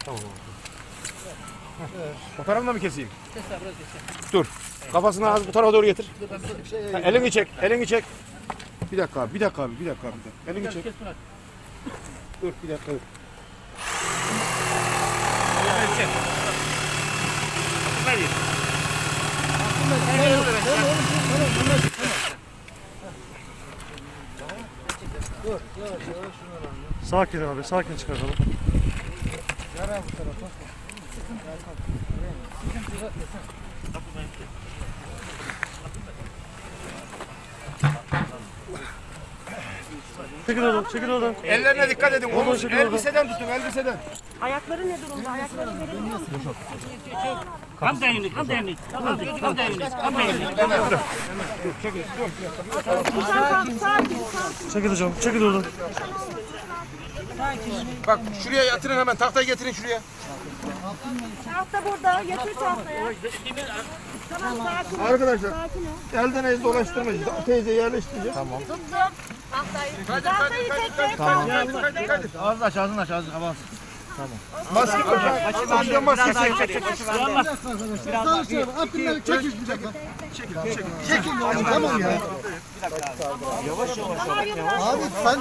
Tamam abi. Fotoğrafını mı keseyim? Dur. Kafasını az bu tarafa doğru getir. Ha, elini çek, elini çek. Bir dakika abi, bir dakika abi, bir dakika abi. Elini çek. Dur, bir dakika. Sakin abi, sakin çıkartalım. Çekil oradan, çekil oradan. Ellerine dikkat edin. Omuz, elbiseden tutun, elbiseden. Ayakları ne durumda? Ayakları verebiliyor musun? Kan dayanık, kan dayanık. Kan dayanık, kan dayanık. Sakin. Çekil hocam, çekil oradan. Bak şuraya yatırın hemen, tahtayı getirin şuraya. Tahta burada. Yatır tahtaya. Tamam sakin ol. Arkadaşlar, Sakin ol. elden el dolaştırmayın. Teyze yerleştireceğiz. Tamam. Tuttum. Tahtayı tek tek. Ağzını aç, ağzını aç, ağzını kapat. Maske koyun. Amcam maskesi. Çekil bir dakika. Çekil. Tamam ya. Yavaş. Abi sen.